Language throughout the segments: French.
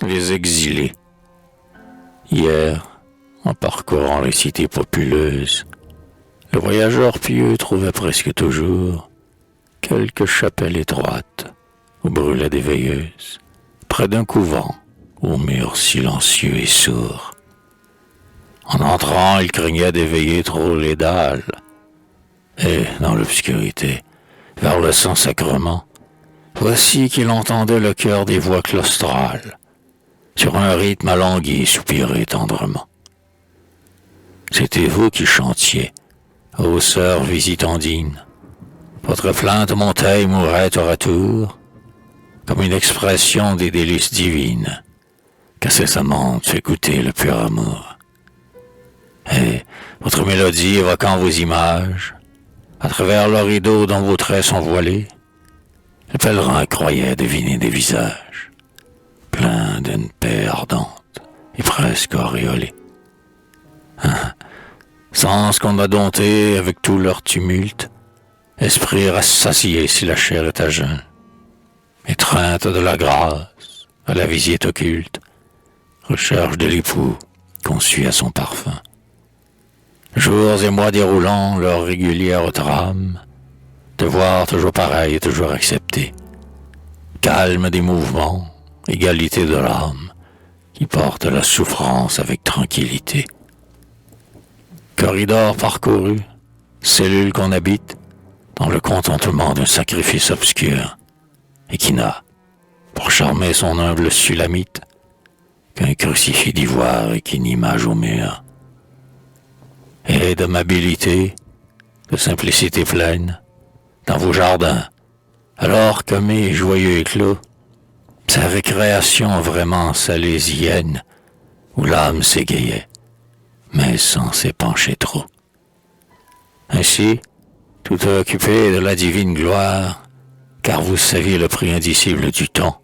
Les exilés. Hier, en parcourant les cités populeuses, le voyageur pieux trouvait presque toujours quelques chapelles étroites où brûlaient des veilleuses, près d'un couvent aux murs silencieux et sourds. En entrant, il craignait d'éveiller trop les dalles, et, dans l'obscurité, vers le Saint-Sacrement, voici qu'il entendait le cœur des voix claustrales, sur un rythme alangui soupirer tendrement. C'était vous qui chantiez, ô sœurs visitandines. Votre plainte montait et mourait tour à tour, comme une expression des délices divines qu'incessamment fait goûter le pur amour. Et votre mélodie évoquant vos images, à travers le rideau dont vos traits sont voilés, le pèlerin croyait deviner des visages, pleins d'une paix ardente et presque auréolée. Sens qu'on a dompté avec tout leur tumulte, esprit rassasié si la chair est à jeun, étreinte de la grâce à la visite occulte, recherche de l'époux conçu à son parfum. Jours et mois déroulant leur régulière trame, devoir toujours pareil et toujours accepté, calme des mouvements, égalité de l'âme, qui porte la souffrance avec tranquillité. Corridor parcouru, cellule qu'on habite, dans le contentement d'un sacrifice obscur, et qui n'a, pour charmer son humble sulamite, qu'un crucifix d'ivoire et qu'une image au mur. Et d'amabilité, de simplicité pleine, dans vos jardins, alors que mes joyeux éclos, sa récréation vraiment salésienne, où l'âme s'égayait, mais sans s'épancher trop. Ainsi, tout occupé de la divine gloire, car vous saviez le prix indicible du temps,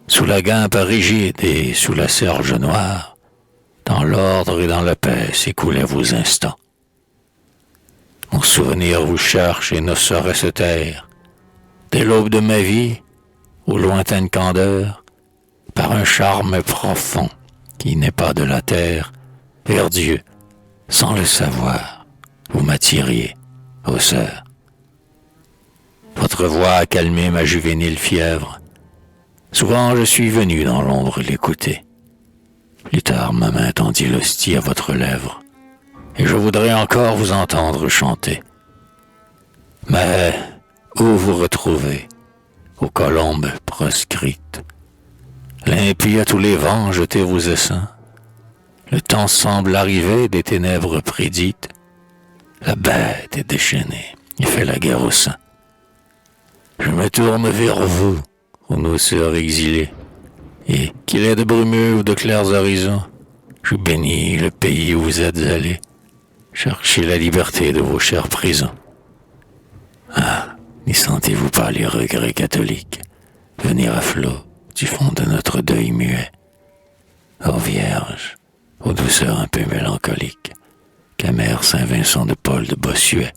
sous la guimpe rigide et sous la serge noire, dans l'ordre et dans la paix s'écoulaient vos instants. Mon souvenir vous cherche et ne saurait se taire, dès l'aube de ma vie, aux lointaines candeurs, par un charme profond qui n'est pas de la terre, vers Dieu, sans le savoir, vous m'attiriez, ô sœurs. Votre voix a calmé ma juvénile fièvre. Souvent je suis venu dans l'ombre l'écouter. Plus tard ma main tendit l'hostie à votre lèvre, et je voudrais encore vous entendre chanter. Mais où vous retrouvez, aux colombes proscrites, l'impie à tous les vents jetez vos essaims. Le temps semble arriver des ténèbres prédites. La bête est déchaînée et fait la guerre au sein. Je me tourne vers vous, ô nos sœurs exilées, et qu'il ait de brumeux ou de clairs horizons, je bénis le pays où vous êtes allés, cherchez la liberté de vos chères prisons. Ah, n'y sentez-vous pas les regrets catholiques venir à flot du fond de notre deuil muet? Ô Vierge, aux douceurs un peu mélancoliques, qu'amère Saint-Vincent de Paul de Bossuet.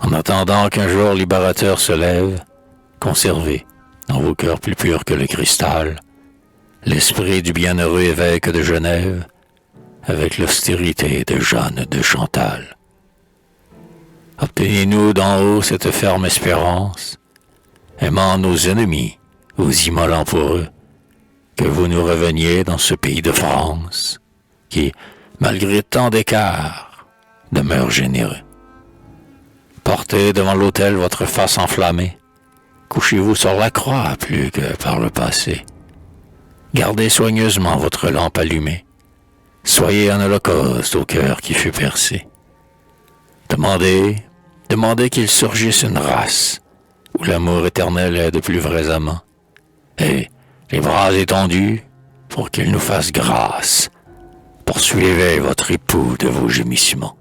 En attendant qu'un jour libérateur se lève, conservez, dans vos cœurs plus purs que le cristal, l'esprit du bienheureux évêque de Genève, avec l'austérité de Jeanne de Chantal. Obtenez-nous d'en haut cette ferme espérance, aimant nos ennemis, vous immolant pour eux, que vous nous reveniez dans ce pays de France, qui, malgré tant d'écarts, demeure généreux. Portez devant l'autel votre face enflammée, couchez-vous sur la croix plus que par le passé. Gardez soigneusement votre lampe allumée, soyez un holocauste au cœur qui fut percé. Demandez qu'il surgisse une race, où l'amour éternel est de plus vrais amants, et, les bras étendus, pour qu'il nous fasse grâce, poursuivez votre époux de vos gémissements.